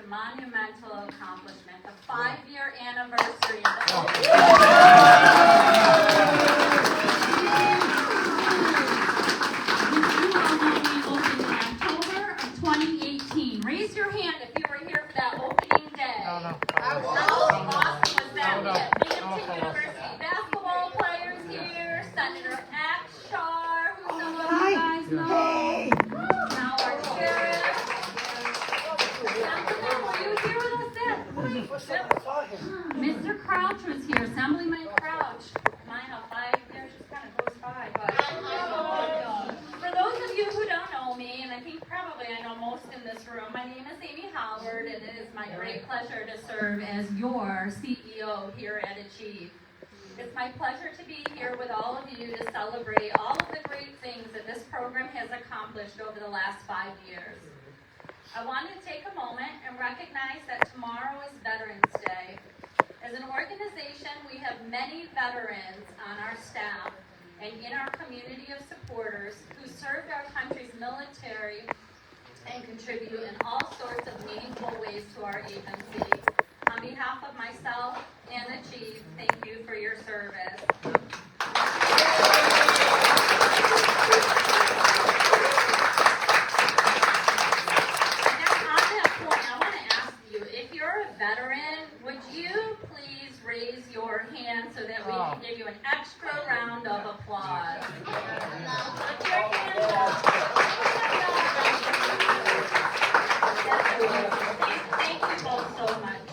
a monumental accomplishment, the 5-year anniversary of the opening in October of 2018. Raise your hand if you were here for that opening day. No. How awesome was that? We had Binghamton University basketball players here, Senator Akshar, who some of you guys know. Now our sheriff. Councilman, were you here with us then? Mr. Crouch was here, Assemblyman Crouch. My, how 5 years just kind of goes by. But for those of you who don't know me, and I think probably I know most in this room, my name is Amy Howard, and it is my great pleasure to serve as your CEO here at Achieve. It's my pleasure to be here with all of you to celebrate all of the great things that this program has accomplished over the last 5 years. I want to take a moment and recognize that tomorrow is Veterans Day. As an organization, we have many veterans on our staff and in our community of supporters who served our country's military and contribute in all sorts of meaningful ways to our agency. On behalf of myself and the Chief, thank you for your service. Raise your hand so that we can give you an extra round of applause. Put your hands up. Thank you both so much.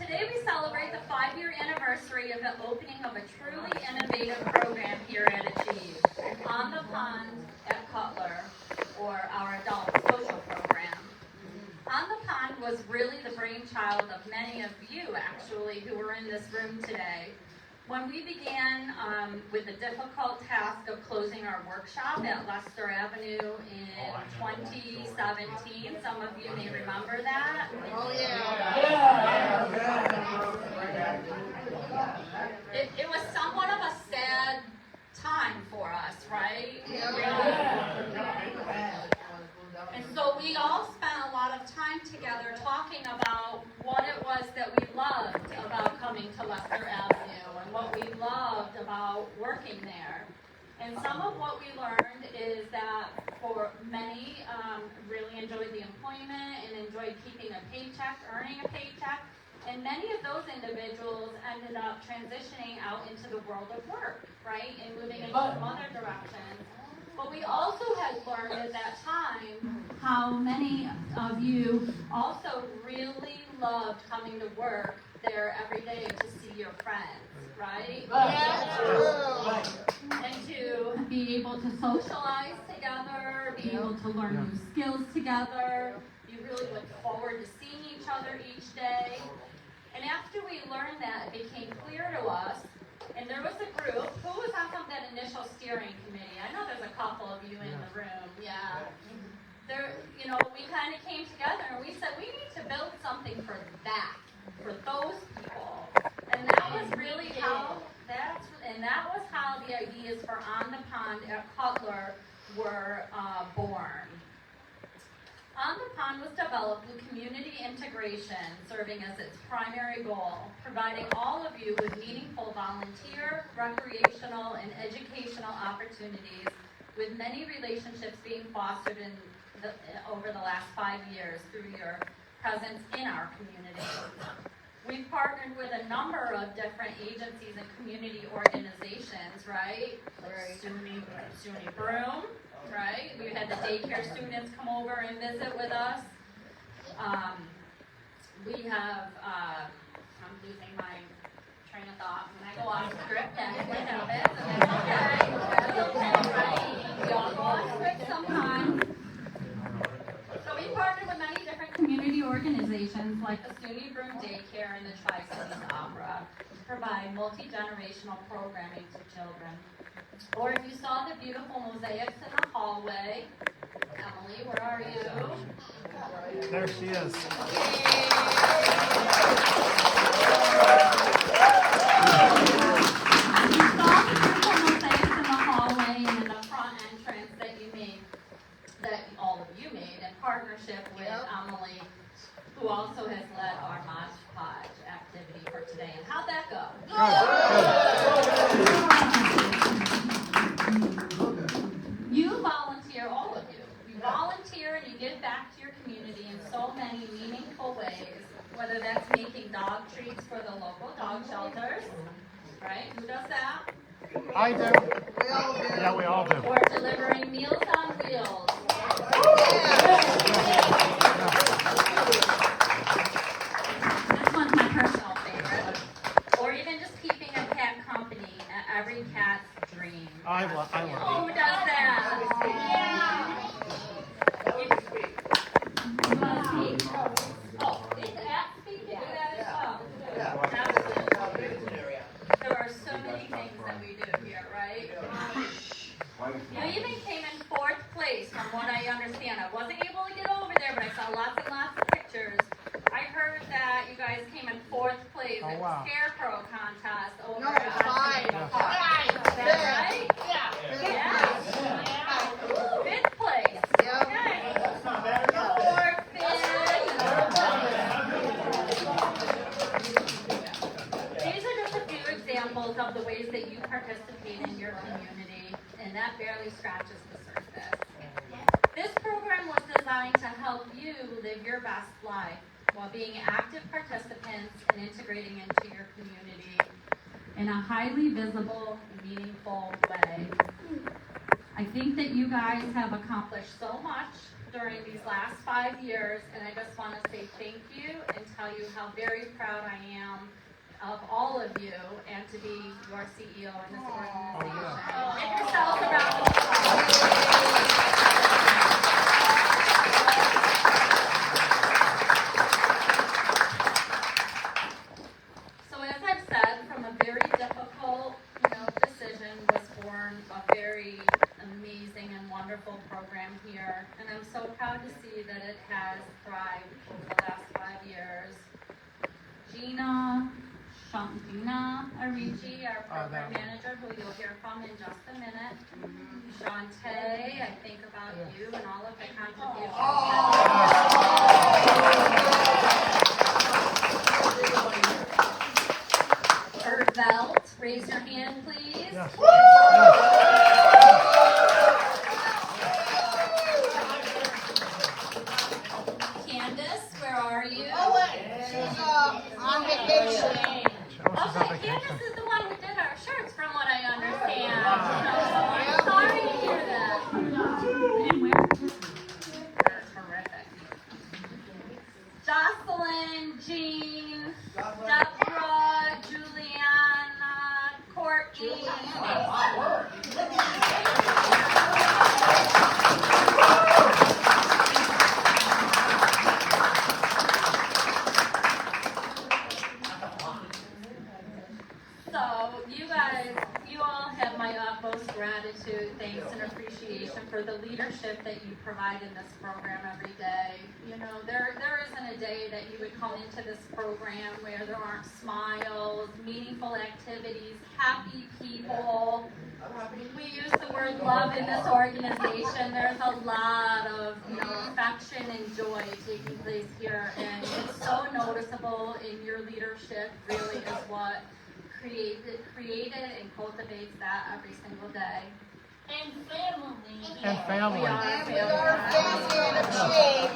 Today we celebrate the 5-year anniversary of the opening of a truly innovative program here at Achieve, On the Pond at Cutler, or our adult social program. On the Pond was really the brainchild of many of you, actually, who were in this room today. When we began with the difficult task of closing our workshop at Leicester Avenue in 2017, some of you may remember that. Oh, yeah. It was somewhat of a sad time for us, right? And so we all spent a lot of time together talking about what it was that we loved about coming to Leicester Avenue and what we loved about working there. And some of what we learned is that for many really enjoyed the employment and enjoyed keeping a paycheck, earning a paycheck. And many of those individuals ended up transitioning out into the world of work, right? And moving in some other directions. But we also had learned at that time how many of you also really loved coming to work there every day to see your friends, right? And to be able to socialize together, be able to learn new skills together. You really look forward to seeing each other each day. And after we learned that, it became clear to us. And there was a group, who was on that initial steering committee? I know there's a couple of you in the room, yeah. We kind of came together and we said, we need to build something for those people. And that was really how, that was how the ideas for On the Pond at Cutler were born. On the Pond was developed with community integration serving as its primary goal, providing all of you with meaningful volunteer, recreational, and educational opportunities, with many relationships being fostered over the last 5 years through your presence in our community. We've partnered with a number of different agencies and community organizations, right? SUNY Broome, right? We had the daycare students come over and visit with us. We have, I'm losing my train of thought when I go off script, and I have it, and that's okay, right? We all go off script sometimes. So we partner with many different community organizations like the SUNY Broome Daycare and the Tri-Cities Opera to provide multi-generational programming to children. Or if you saw the beautiful mosaics in the hallway, Emily, where are you? There she is. You saw the beautiful mosaics in the hallway and in the front entrance that you made, that all of you made in partnership with Emily, who also has led our Mod Podge activity for today. And how'd that go? Good. You volunteer, all of you. You volunteer and you give back to your community in so many meaningful ways, whether that's making dog treats for the local dog shelters, right? Who does that? I do. We all do. Yeah, we all do. Or delivering Meals on Wheels. This one's my personal favorite. Or even just keeping a cat company at every cat's dream. I love Who it. does that? You want to speak? Oh, it's at speak? Do that as well. Absolutely. There are so many things that we do here, right? You even came in 4th place from what I understand. I wasn't able to get over there, but I saw lots and lots of pictures. I heard that you guys came in 4th place at the Scarecrow contest over No, at 5. Is that right? Yeah. 5th place. Yep. Okay. 4th, 5th. These are just a few examples of the ways that you participate in your community, and that barely scratches the surface. This program was designed to help you live your best life while being active participants and integrating into your community in a highly visible and meaningful way. I think that you guys have accomplished so much during these last 5 years, and I just want to say thank you and tell you how very proud I am of all of you and to be your CEO in this organization. Give yourselves a round of applause. So as I've said, from a very difficult, decision was born a very amazing and wonderful program here, and I'm so proud to see that it has thrived over the last 5 years. Gina Arici, our program manager, who you'll hear from in just a minute. Shantae, I think about you and all of the contributions. Ervelt, raise your hand, please. Yes. Candace, where are you? She's on vacation. Okay, Candace is the one who did our shirts, from what I understand. So I'm sorry to hear that. And where? They're terrific. Jocelyn, Jean, Deborah, Juliana, Courtney. So, you all have my utmost gratitude, thanks, and appreciation for the leadership that you provide in this program every day. There isn't a day that you would come into this program where there aren't smiles, meaningful activities, happy people. We use the word love in this organization. There's a lot of affection and joy taking place here, and it's so noticeable in your leadership. Really is what created and cultivates that every single day. And family. And family. We are And we are family in a shape.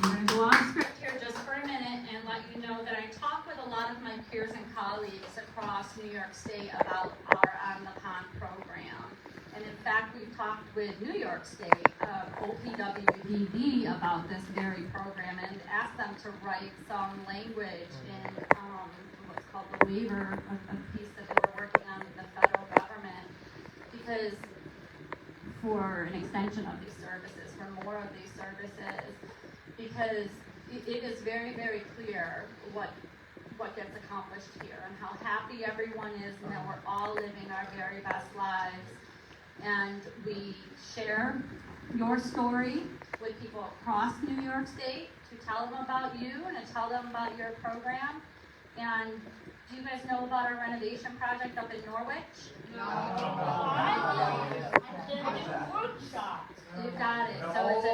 I'm going to go off script here just for a minute and let you know that I talk with a lot of my peers and colleagues across New York State about our On the Pond program. And in fact, we've talked with New York State, OPWDD, about this very program and asked them to write some language in what's called the waiver, a piece that they were working on with the federal government, because for an extension of these services, for more of these services, because it is very, very clear what gets accomplished here and how happy everyone is and that we're all living our very best lives. And we share your story with people across New York State to tell them about you and to tell them about your program. And Do you guys know about our renovation project up in Norwich? Workshops. You got it. So it's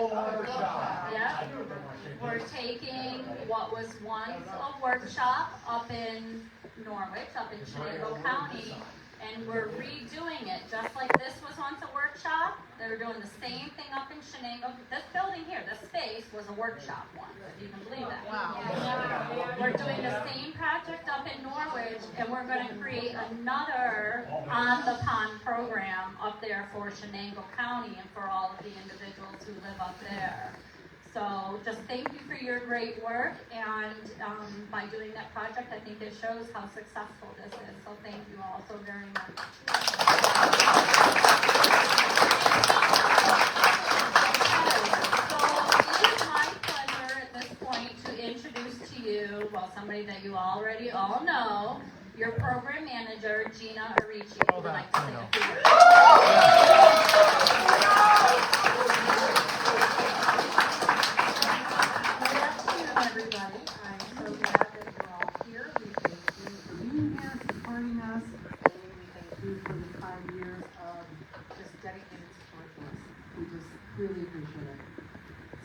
yeah. We're taking what was once a workshop up in Norwich, up in Chenango County, and we're redoing it just like this was once a workshop. They're doing the same thing up in Chenango. This building here, this space was a workshop once, if you can believe that. Wow. We're doing the same project up in Norwich, and we're going to create another On the Pond program up there for Chenango County and for all of the individuals who live up there. So just thank you for your great work, and by doing that project, I think it shows how successful this is. So thank you all so very much. So it is my pleasure at this point to introduce to you, well, somebody that you already all know, your program manager, Gina Arici, who would like to say a few words. Everybody, I'm so glad that you're all here. We thank you for being here, supporting us, and we thank you for the 5 years of just dedicated support to us. We just really appreciate it.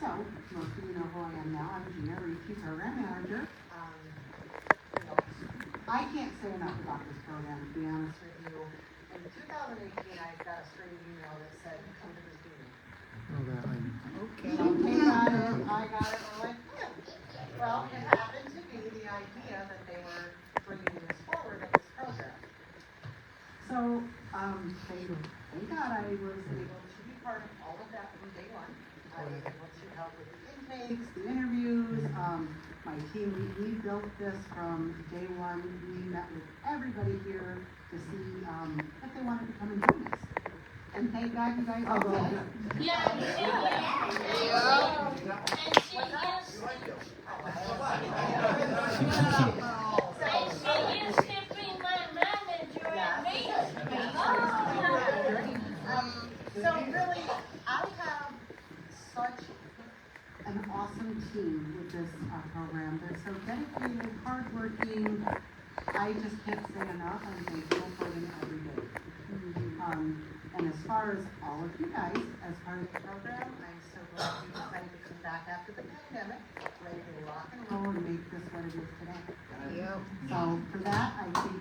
So, most of you know who I am now. I'm Gina Arici, Program Manager. I can't say enough about this program, to be honest with you. In 2018, I got a string email that said, come to this meeting. Okay. I got it. I'm like, well, it happened to be the idea that they were bringing this forward of this program. So, thank God I was able to be part of all of that from day one. I was able to help with the intakes, the interviews. My team, we built this from day one. We met with everybody here to see if they wanted to come and join us. And thank God you guys all did. Yeah. And she used to be my manager at me. So really, I have such an awesome team with this program. They're so dedicated, hardworking. I just can't say enough. I'm thankful for them every day. And as far as all of you guys, as part of the program, I'm so glad you decided to come back after the pandemic, ready to rock and roll and make this what it is today. Yep. So for that, I thank you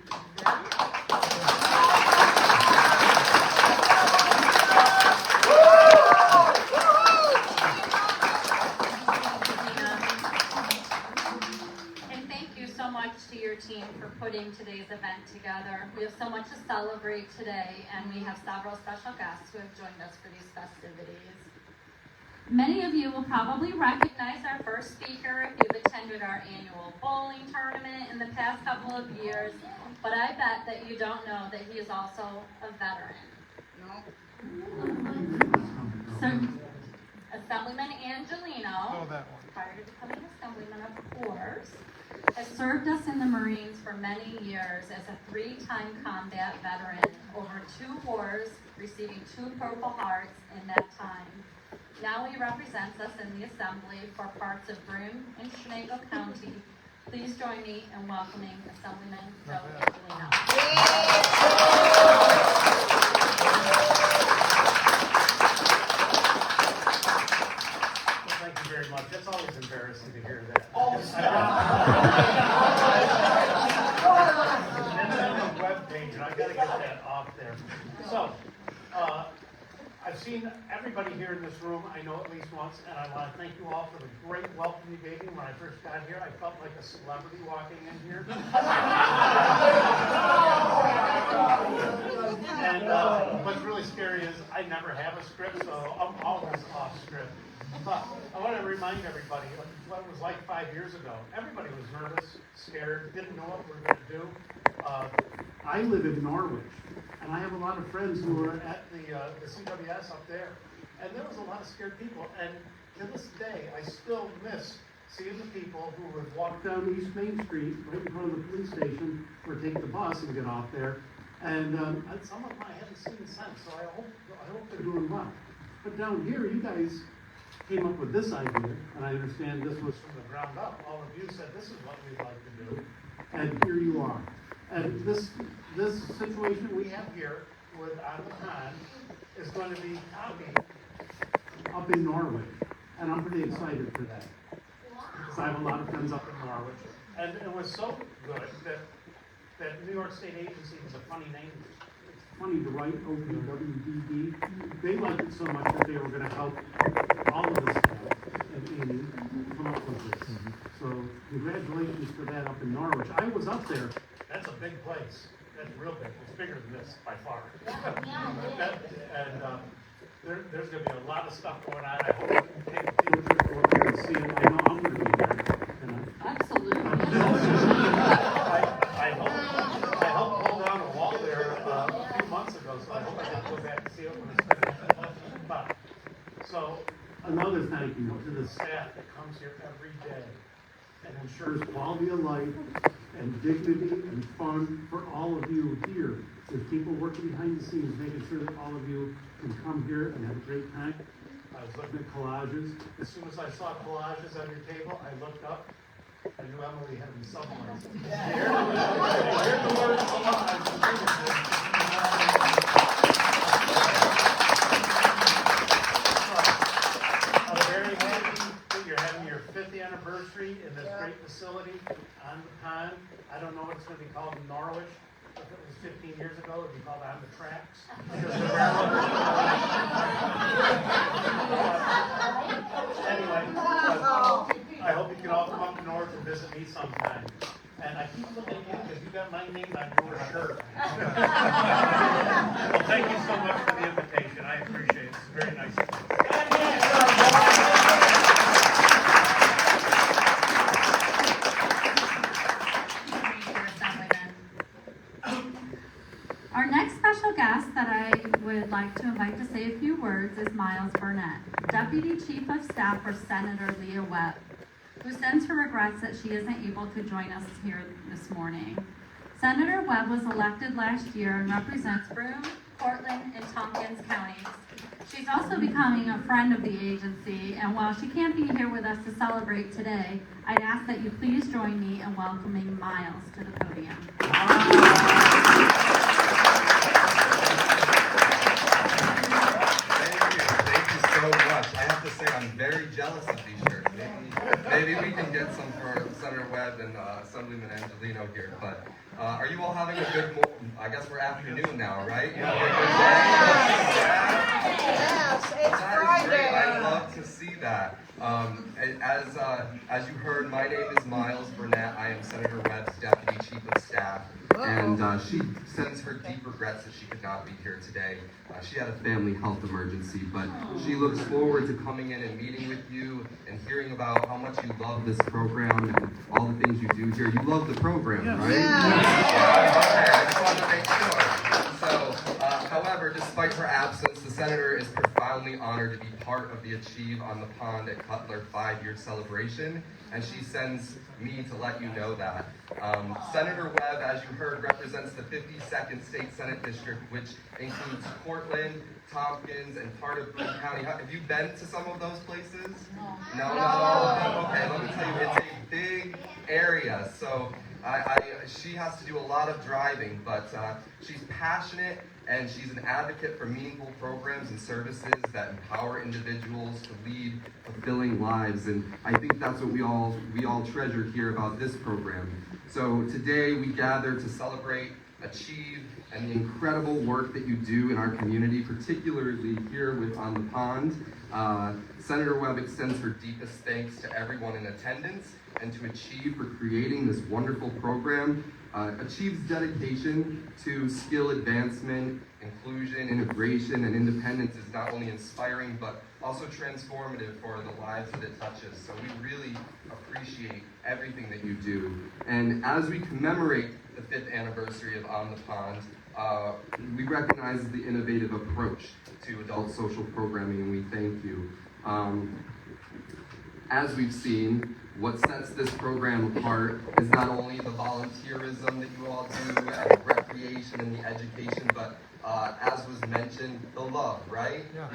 And thank you so much to your team for putting today's event together. We have so much to celebrate today, and we have several special guests who have joined us for these festivities. Many of you will probably recognize our first speaker if you've attended our annual bowling tournament in the past couple of years, but I bet that you don't know that he is also a veteran. So, Assemblyman Angelino, prior to becoming Assemblyman, of course, has served us in the Marines for many years as a 3-time combat veteran, over 2 wars, receiving 2 Purple Hearts in that time. Now he represents us in the Assembly for parts of Broome and Chenango County. Please join me in welcoming Assemblyman Joe Angelino. Thank you very much. That's always embarrassing to hear that. It's on the webpage, and I've got to get that off there. So, I've seen everybody here in this room, I know at least once, and I want to thank you all for the great welcome you gave me when I first got here. I felt like a celebrity walking in here. And what's really scary is I never have a script, so I'm always off script. But I want to remind everybody of what it was like 5 years ago. Everybody was nervous, scared, didn't know what we were going to do. I live in Norwich, and I have a lot of friends who were at the CWS up there. And there was a lot of scared people. And to this day, I still miss seeing the people who would walk down East Main Street, right in front of the police station, or take the bus and get off there. And some of them I haven't seen since, so I hope they're doing well. But down here, you guys came up with this idea, and I understand this was from the ground up. All of you said this is what we'd like to do, and here you are. And this situation we have here with On the Pond is going to be copied up in Norwich. And I'm pretty excited for that. Because I have a lot of friends up in Norwich. And it was so good that New York State Agency was a funny name. It's funny to write OPWDD. They liked it so much that they were going to help all of us and Amy come up with this. So congratulations for that up in Norwich. I was up there. That's a big place. That's real big. It's bigger than this by far. There's going to be a lot of stuff going on. I hope you can take a field trip over there and see it. I know I'm going to be there. Absolutely. I helped pull down a wall there a few months ago, so I hope I can go back and see it when it's finished. But, so, another thank you to the staff that comes here every day and ensures quality of life and dignity and fun for all of you here. There's people working behind the scenes, making sure that all of you can come here and have a great time. I was looking at collages. As soon as I saw collages on your table, I looked up. I knew Emily had them somewhere. Here's the word collage. I'm very happy that you're having your 5th anniversary in this great facility on the pond. I don't know what it's going to be called in Norwich. If it was 15 years ago, it would be called On the Tracks. Anyway, I hope you can all come up north and visit me sometime. And I keep looking at you because you got my name on your shirt. Well, thank you so much for the invitation. I appreciate it. It's very nice of you. Our next special guest that I would like to invite to say a few words is Miles Burnett, Deputy Chief of Staff for Senator Leah Webb, who sends her regrets that she isn't able to join us here this morning. Senator Webb was elected last year and represents Broome, Portland, and Tompkins counties. She's also becoming a friend of the agency, and while she can't be here with us to celebrate today, I'd ask that you please join me in welcoming Miles to the podium. Thank you so much. I have to say I'm very jealous of these shirts. Maybe we can get some for Senator Webb and Assemblyman Angelino here. But are you all having a good I guess we're afternoon now, right? You having a good day? Yes, it's That is great. Friday. I love to see that. As you heard, my name is Miles Burnett. I am Senator Webb's Deputy Chief of Staff. And she sends her deep regrets that she could not be here today. She had a family health emergency, but she looks forward to coming in and meeting with you and hearing about how much you love this program and all the things you do here. You love the program, right? Yeah. Okay, I just wanted to make sure. So, however, despite her absence, the Senator is profoundly honored to be part of the Achieve on the Pond at Cutler 5-year celebration, and she sends me to let you know that. Senator Webb, as you heard, represents the 52nd State Senate District, which includes Portland, Tompkins, and part of Broome County. Have you been to some of those places? No, not all of them? Okay, let me tell you, it's a big area, so she has to do a lot of driving, but she's passionate and she's an advocate for meaningful programs and services that empower individuals to lead fulfilling lives, and I think that's what we all treasure here about this program. So today we gather to celebrate, achieve, and the incredible work that you do in our community, particularly here with On the Pond. Senator Webb extends her deepest thanks to everyone in attendance and to Achieve for creating this wonderful program. Achieve's dedication to skill advancement, inclusion, integration, and independence is not only inspiring, but also transformative for the lives that it touches. So we really appreciate everything that you do. And as we commemorate the 5th anniversary of On the Pond, we recognize the innovative approach to adult social programming, and we thank you. As we've seen, what sets this program apart is not only the volunteerism that you all do, and the recreation and the education, but as was mentioned, the love, right? Yeah.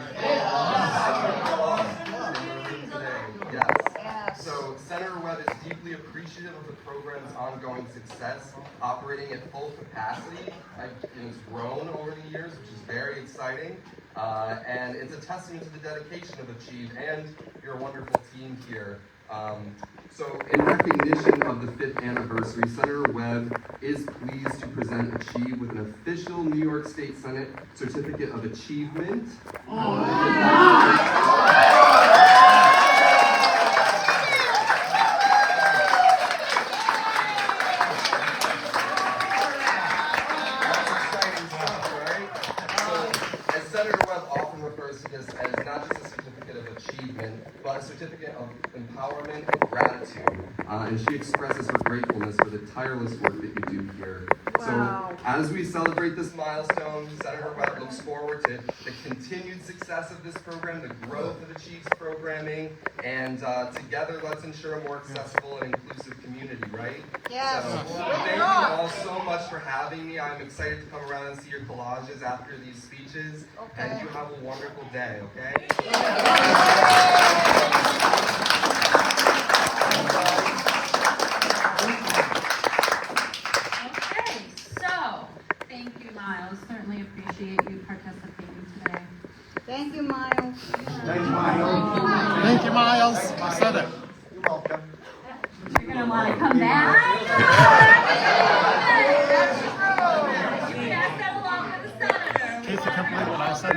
Yes. So Senator Webb is deeply appreciative of the program's ongoing success, operating at full capacity. It's grown over the years, which is very exciting. And it's a testament to the dedication of Achieve and your wonderful team here. So in recognition of the 5th anniversary, Senator Webb is pleased to present Achieve with an official New York State Senate Certificate of Achievement. But a certificate of empowerment and gratitude. And she expresses her gratefulness for the tireless work that you do here. Wow. So as we celebrate this milestone, Senator Webb looks forward to the continued success of this program, the growth of Achieve's programming, and together let's ensure a more accessible and inclusive community, right? Yes. So thank you all so much for having me. I'm excited to come around and see your collages after these speeches. Okay. And you have a wonderful day, okay? Okay, so thank you, Miles. Certainly appreciate you participating today. Thank you, Miles. Thanks, Miles. Thank you, Miles. I said it. You're welcome. You're gonna want to come back. You can ask that along with the senator. Case to complete what I said.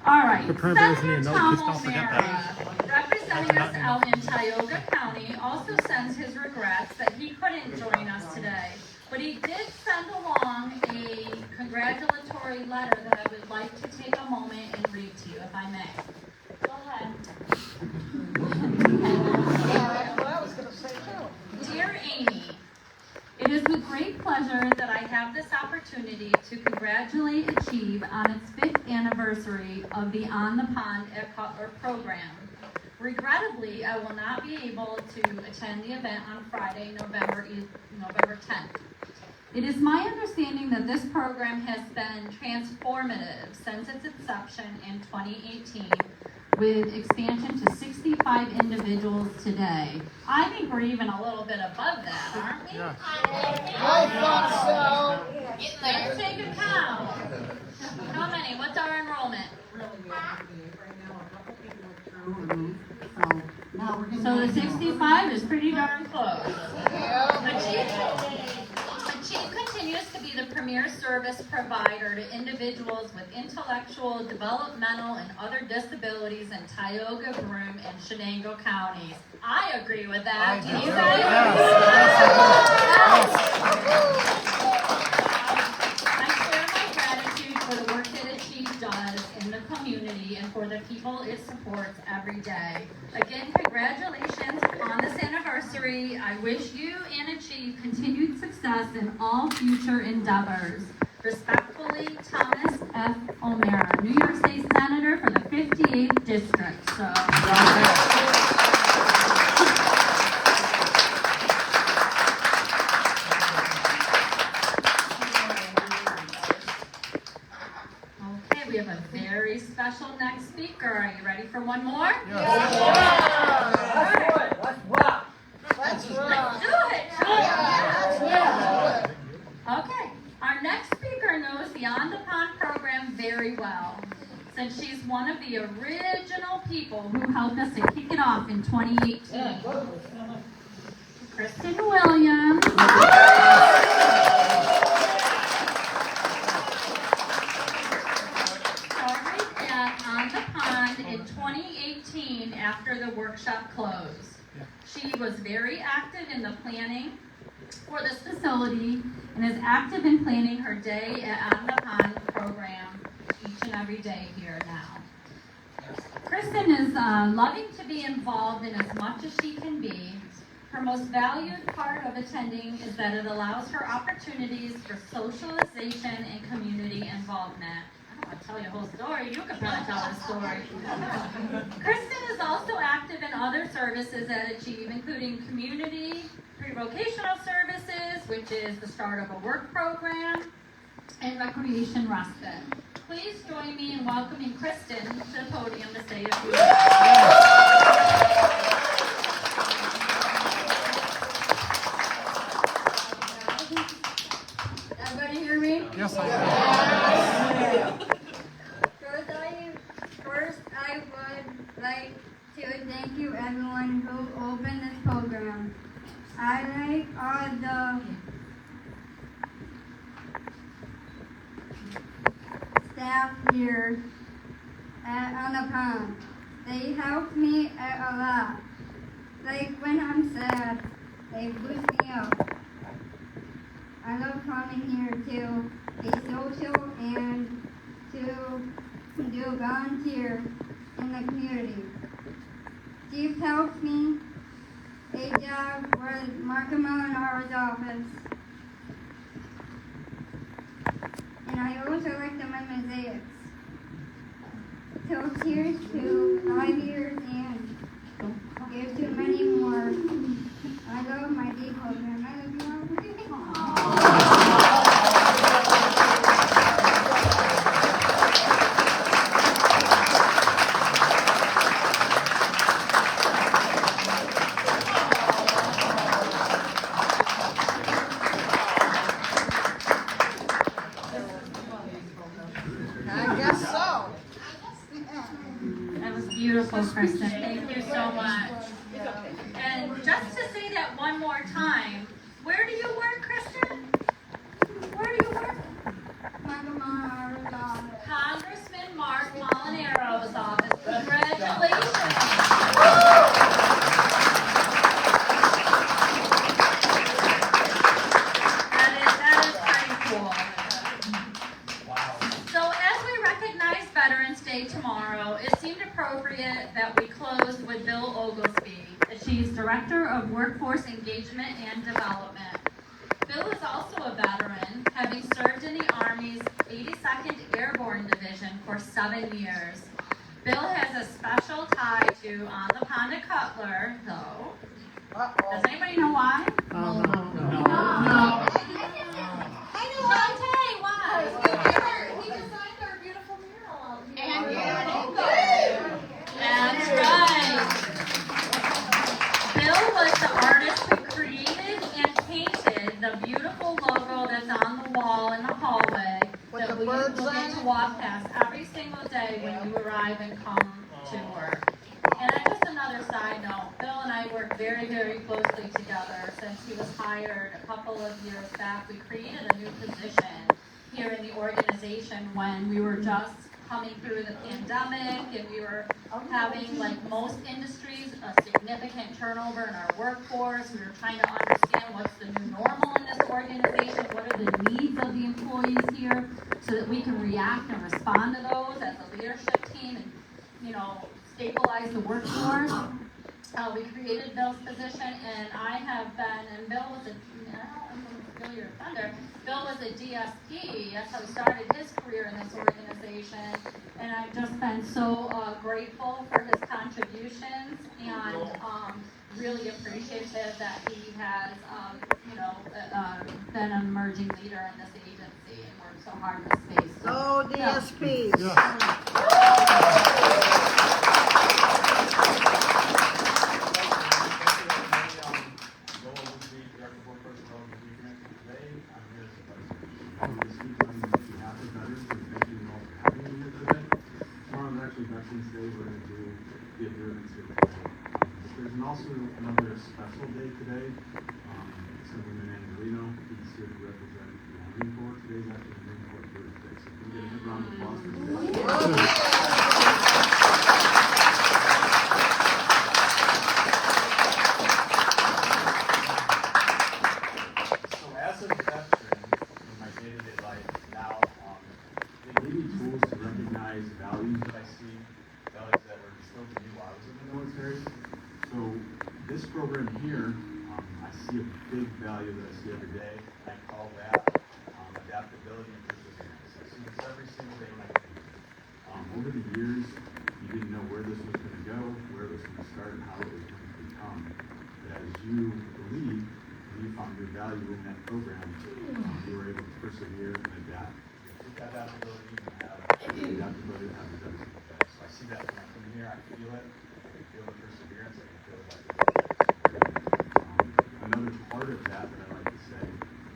All right, Prepare those in your Senator notes, Tom just don't forget that. O'Mara, representing us out in Tioga County, also sends his regrets that he couldn't join us today. But he did send along a congratulatory letter that I would like to take a moment and read to you, if I may. Go ahead. Yeah, that's what I was gonna say too. Dear Amy, it is with great pleasure that I have this opportunity to congratulate Achieve on its 5th anniversary of the On the Pond at Cutler program. Regrettably, I will not be able to attend the event on Friday, November 10th. It is my understanding that this program has been transformative since its inception in 2018, with expansion to 65 individuals today. I think we're even a little bit above that, aren't we? Yeah. I thought so. Let's take a count. How many? What's our enrollment? Really good. Right now, a couple people withdrew. So now we're getting. So the 65 is pretty darn close. Yeah. Achieve continues to be the premier service provider to individuals with intellectual, developmental, and other disabilities in Tioga, Broome, and Shenango counties. I agree with that. Do you guys? I share my gratitude for the work that Achieve does in the community and for the people it supports every day. Again, congratulations on this anniversary. I wish you and Achieve continued success in all future endeavors. Respectfully, Thomas F. O'Mara, New York State Senator for the 58th District. Okay, we have a very special next speaker. Are you ready for one more? Let's rock. Do it! Yeah. Okay, our next speaker knows the On the Pond program very well, since she's one of the original people who helped us to kick it off in 2018. Kristen Williams. Started at On the Pond in 2018 after the workshop closed. She was very active in the planning for this facility and is active in planning her day at On the Pond program each and every day here now. Kristen is loving to be involved in as much as she can be. Her most valued part of attending is that it allows her opportunities for socialization and community involvement. I don't want to tell you a whole story. You could probably tell a story. Kristen is also active in other services at Achieve, including community pre-vocational services, which is the start of a work program, and recreation respite. Please join me in welcoming Kristen to the podium to say a few words. Yes, I First, I would like to thank you everyone who opened this program. I like all the staff here on the pond. They helped me a lot. Like when I'm sad, they boost me up. I love coming here to be social and to do volunteer in the community. Chief helps me a job with Markham Eleanor's office. And I also like the mosaics. So cheers to 5 years and here's to many more. I love my day program. I love you all. I guess so. That was beautiful, Kristen. Thank you so much. And just to say that one more time, where do you work, Kristen? Where do you work? Markham Eleanor's office. Congressman Mark Molinaro's office. Congratulations. That is pretty cool. So as we recognize Veterans Day tomorrow, it seemed appropriate that we close with Bill Oglesby. She's Director of Workforce Engagement and Development. Bill is also a veteran, having served in the Army's 82nd Airborne Division for 7 years. Bill has a special tie to On the Pond at Cutler, though. Does anybody know why? No. I know why. Why? He designed our beautiful mural. And That's right. Bill was the artist who created and painted the beautiful logo that's on the wall in the hallway With that the we birds will on get it? to walk past every single day when you arrive and come to work. And just another side note, Bill and I work very, very closely together since he was hired a couple of years back. We created a new position here in the organization when we were just coming through the pandemic and we were having, like most industries, a significant turnover in our workforce. We were trying to understand what's the new normal in this organization, what are the needs of the employees here, so that we can react and respond to those as a leadership team and, stabilize the workforce. We created Bill's position, and I have been, and Bill was I'm going to steal your thunder. Bill was a DSP. That's how he started his career in this organization. And I've just been so grateful for his contributions and really appreciative that he has, been an emerging leader in this agency and worked so hard in this space. So, Oh, DSPs. There's also another special day today. Assemblyman Angelino, he's here to represent the Marine Corps. Today's actually the Marine Corps birthday, so can we get a good round of applause for today? So as a veteran in my day-to-day life now, they give me tools to recognize values that I see, values that were instilled in me while I was in the military. So this program here, I see a big value that I see every day. I call that adaptability and perseverance. I see this every single day when I get here. Over the years, you didn't know where this was going to go, where it was going to start, and how it was going to become. But as you believe, and you found your value in that program, you were able to persevere and adapt. With that adaptability, you have the adaptability to have the every single day. So I see that when I come here, I feel it. I can feel the perseverance. I can feel the another part of that I like to say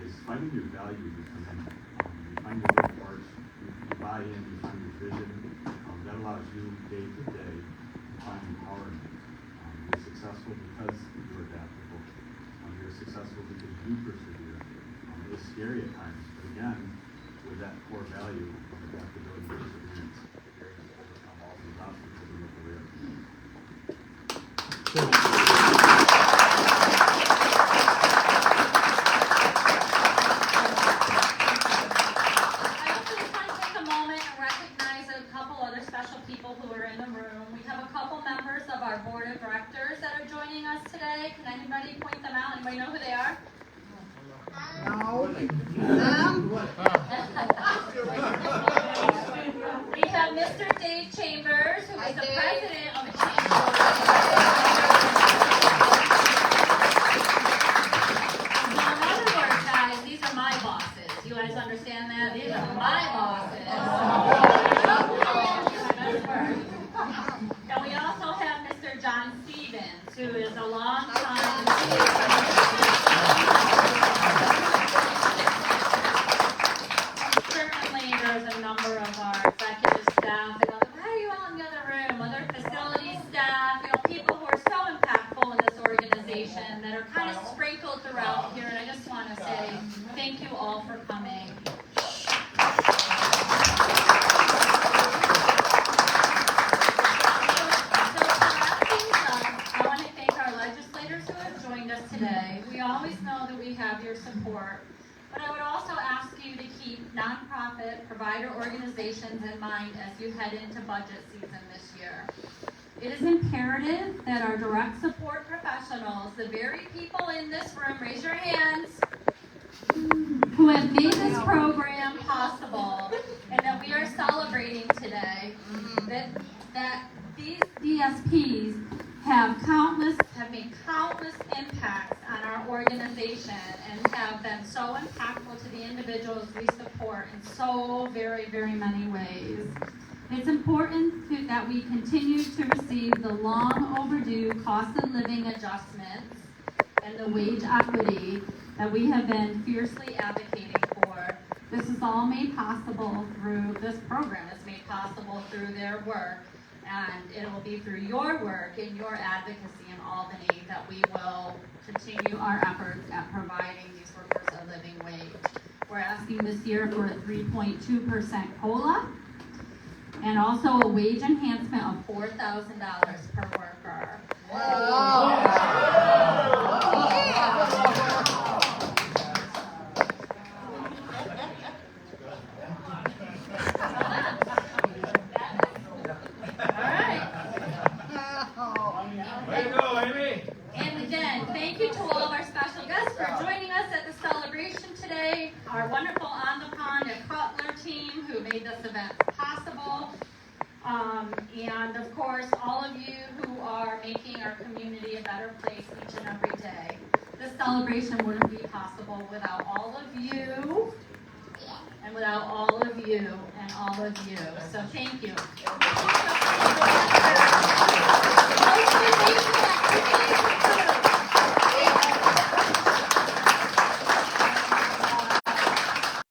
is finding your value when you come in. You find the good parts, you buy in, you find your vision. That allows you day to day to find empowerment. You're successful because you're adaptable. You're successful because you persevere. It's scary at times, but again, with that core value of adaptability and perseverance, you're able to overcome all these obstacles in your career. Board of directors that are joining us today. Can anybody point them out? Anybody know who they are? No. We have Mr. Dave Chambers, who is the president of the chamber. So in other words, guys, these are my bosses. You guys understand that? These are my bosses. And we also have Mr. John Stevens, who is a long-time certainly there's a number of our executive staff that go, why are you out in the other room? Other facility staff, people who are so impactful in this organization that are kind of sprinkled throughout here. And I just want to say thank you all for coming. Today. We always know that we have your support, but I would also ask you to keep nonprofit provider organizations in mind as you head into budget season this year. It is imperative that our direct support professionals, the very people in this room, raise your hands, who have made this program possible and that we are celebrating today, that these DSPs have made countless impacts on our organization and have been so impactful to the individuals we support in so very, very many ways. It's important that we continue to receive the long overdue cost of living adjustments and the wage equity that we have been fiercely advocating for. This is all made possible through this program. It's made possible through their work. And it will be through your work and your advocacy in Albany that we will continue our efforts at providing these workers a living wage. We're asking this year for a 3.2% COLA and also a wage enhancement of $4,000 per worker. Thank you to all of our special guests for joining us at the celebration today, our wonderful On the Pond and Cutler team who made this event possible, and of course all of you who are making our community a better place each and every day. This celebration wouldn't be possible without all of you, and without all of you, and all of you. So thank you.